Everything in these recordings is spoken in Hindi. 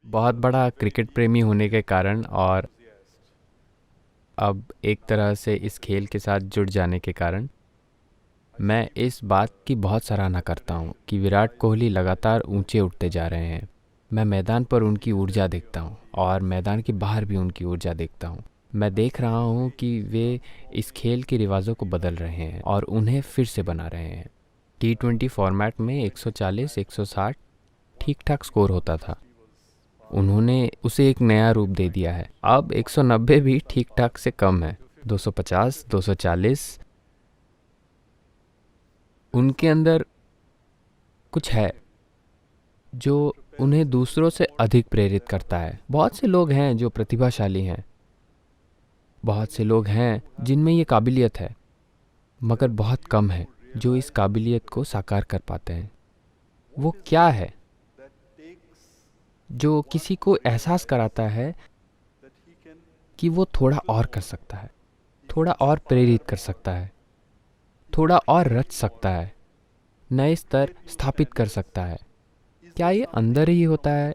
बहुत बड़ा क्रिकेट प्रेमी होने के कारण और अब एक तरह से इस खेल के साथ जुड़ जाने के कारण मैं इस बात की बहुत सराहना करता हूँ कि विराट कोहली लगातार ऊंचे उठते जा रहे हैं। मैं मैदान पर उनकी ऊर्जा देखता हूँ और मैदान के बाहर भी उनकी ऊर्जा देखता हूँ। मैं देख रहा हूँ कि वे इस खेल के रिवाजों को बदल रहे हैं और उन्हें फिर से बना रहे हैं। T20 फॉर्मेट में 140, 160 ठीक ठाक स्कोर होता था। उन्होंने उसे एक नया रूप दे दिया है। अब 190 भी ठीक ठाक से कम है। 250, 240, उनके अंदर कुछ है जो उन्हें दूसरों से अधिक प्रेरित करता है। बहुत से लोग हैं जो प्रतिभाशाली हैं, बहुत से लोग हैं जिनमें ये काबिलियत है, मगर बहुत कम है जो इस काबिलियत को साकार कर पाते हैं। वो क्या है जो किसी को एहसास कराता है कि वो थोड़ा और कर सकता है, थोड़ा और प्रेरित कर सकता है, थोड़ा और रच सकता है, नए स्तर स्थापित कर सकता है? क्या ये अंदर ही होता है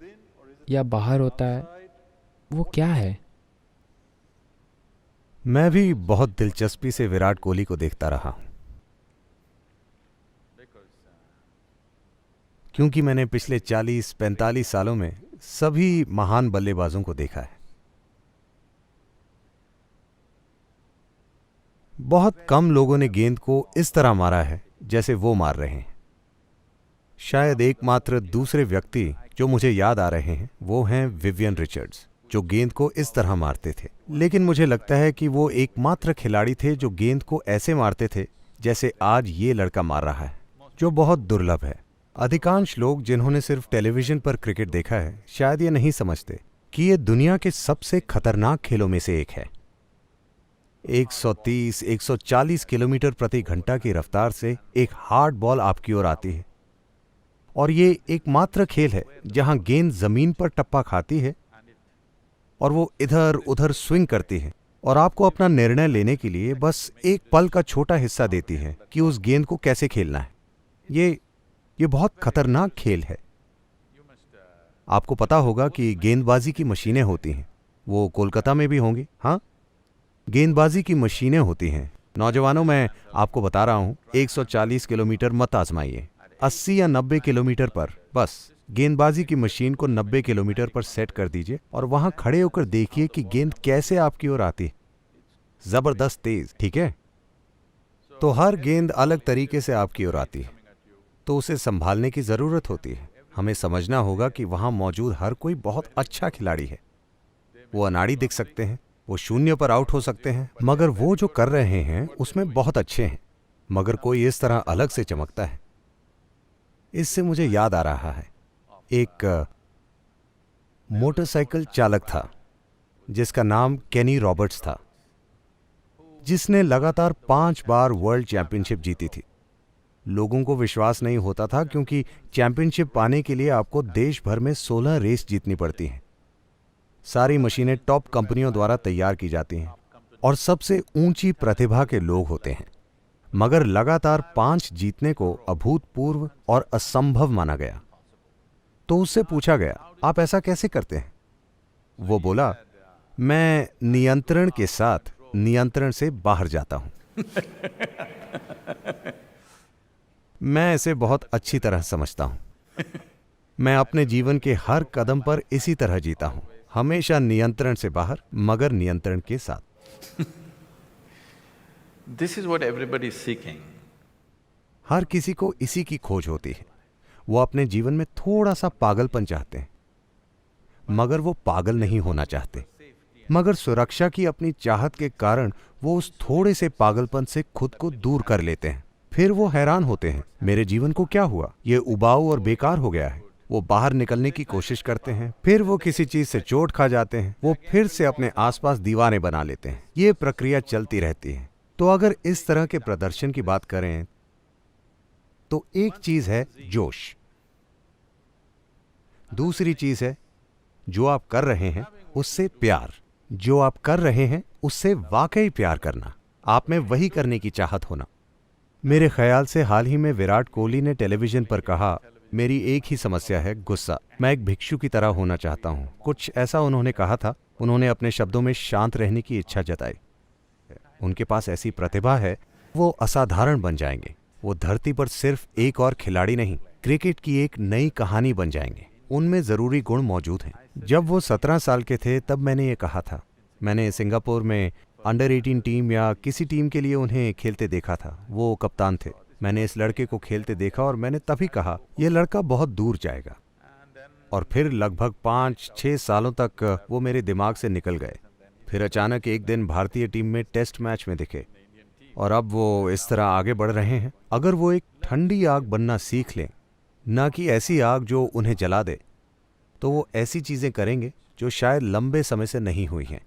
या बाहर होता है? वो क्या है? मैं भी बहुत दिलचस्पी से विराट कोहली को देखता रहा हूं, क्योंकि मैंने पिछले 40-45 सालों में सभी महान बल्लेबाजों को देखा है। बहुत कम लोगों ने गेंद को इस तरह मारा है जैसे वो मार रहे हैं। शायद एकमात्र दूसरे व्यक्ति जो मुझे याद आ रहे हैं वो हैं विवियन रिचर्ड्स, जो गेंद को इस तरह मारते थे। लेकिन मुझे लगता है कि वो एकमात्र खिलाड़ी थे जो गेंद को ऐसे मारते थे जैसे आज ये लड़का मार रहा है, जो बहुत दुर्लभ है। अधिकांश लोग जिन्होंने सिर्फ टेलीविजन पर क्रिकेट देखा है शायद ये नहीं समझते कि ये दुनिया के सबसे खतरनाक खेलों में से एक है। 130-140 किलोमीटर प्रति घंटा की रफ्तार से एक हार्ड बॉल आपकी ओर आती है, और ये एकमात्र खेल है जहां गेंद जमीन पर टप्पा खाती है और वो इधर उधर स्विंग करती है और आपको अपना निर्णय लेने के लिए बस एक पल का छोटा हिस्सा देती है कि उस गेंद को कैसे खेलना है। ये बहुत खतरनाक खेल है। आपको पता होगा कि गेंदबाजी की मशीनें होती हैं, वो कोलकाता में भी होंगी। हाँ, गेंदबाजी की मशीनें होती हैं। नौजवानों, मैं आपको बता रहा हूं, 140 किलोमीटर मत आजमाइए। 80 या 90 किलोमीटर पर बस गेंदबाजी की मशीन को 90 किलोमीटर पर सेट कर दीजिए और वहां खड़े होकर देखिए कि गेंद कैसे आपकी ओर आती है। जबरदस्त तेज, ठीक है? तो हर गेंद अलग तरीके से आपकी ओर आती है, तो उसे संभालने की जरूरत होती है। हमें समझना होगा कि वहां मौजूद हर कोई बहुत अच्छा खिलाड़ी है। वो अनाड़ी दिख सकते हैं, वो शून्य पर आउट हो सकते हैं, मगर वो जो कर रहे हैं उसमें बहुत अच्छे हैं। मगर कोई इस तरह अलग से चमकता है। इससे मुझे याद आ रहा है, एक मोटरसाइकिल चालक था जिसका नाम केनी रॉबर्ट्स था, जिसने लगातार 5 बार वर्ल्ड चैंपियनशिप जीती थी। लोगों को विश्वास नहीं होता था क्योंकि चैंपियनशिप पाने के लिए आपको देश भर में 16 रेस जीतनी पड़ती हैं। सारी मशीनें टॉप कंपनियों द्वारा तैयार की जाती हैं और सबसे ऊंची प्रतिभा के लोग होते हैं, मगर लगातार 5 जीतने को अभूतपूर्व और असंभव माना गया। तो उससे पूछा गया, आप ऐसा कैसे करते हैं? वो बोला, मैं नियंत्रण के साथ नियंत्रण से बाहर जाता हूं। मैं इसे बहुत अच्छी तरह समझता हूं। मैं अपने जीवन के हर कदम पर इसी तरह जीता हूं, हमेशा नियंत्रण से बाहर मगर नियंत्रण के साथ। This is what everybody is seeking. हर किसी को इसी की खोज होती है। वो अपने जीवन में थोड़ा सा पागलपन चाहते हैं, मगर वो पागल नहीं होना चाहते। मगर सुरक्षा की अपनी चाहत के कारण वो उस थोड़े से पागलपन से खुद को दूर कर लेते हैं। फिर वो हैरान होते हैं, मेरे जीवन को क्या हुआ? ये उबाऊ और बेकार हो गया है। वो बाहर निकलने की कोशिश करते हैं, फिर वो किसी चीज से चोट खा जाते हैं, वो फिर से अपने आसपास दीवारें बना लेते हैं। ये प्रक्रिया चलती रहती है। तो अगर इस तरह के प्रदर्शन की बात करें तो एक चीज है जोश, दूसरी चीज है जो आप कर रहे हैं उससे प्यार, जो आप कर रहे हैं उससे वाकई प्यार करना, आप में वही करने की चाहत होना। मेरे ख्याल से हाल ही में विराट कोहली ने टेलीविजन पर कहा मेरी एक ही समस्या है, गुस्सा। मैं एक भिक्षु की तरह होना चाहता हूँ, कुछ ऐसा उन्होंने कहा था। उन्होंने अपने शब्दों में शांत रहने की इच्छा जताई। उनके पास ऐसी प्रतिभा है, वो असाधारण बन जाएंगे। वो धरती पर सिर्फ एक और खिलाड़ी नहीं, क्रिकेट की एक नई कहानी बन जाएंगे। उनमें जरूरी गुण मौजूद हैं। जब वो 17 साल के थे तब मैंने ये कहा था। मैंने सिंगापुर में अंडर 18 टीम या किसी टीम के लिए उन्हें खेलते देखा था। वो कप्तान थे। मैंने इस लड़के को खेलते देखा और मैंने तभी कहा, यह लड़का बहुत दूर जाएगा। और फिर लगभग 5-6 सालों तक वो मेरे दिमाग से निकल गए। फिर अचानक एक दिन भारतीय टीम में टेस्ट मैच में दिखे और अब वो इस तरह आगे बढ़ रहे हैं। अगर वो एक ठंडी आग बनना सीख लें, ना कि ऐसी आग जो उन्हें जला दे, तो वो ऐसी चीजें करेंगे जो शायद लंबे समय से नहीं हुई हैं।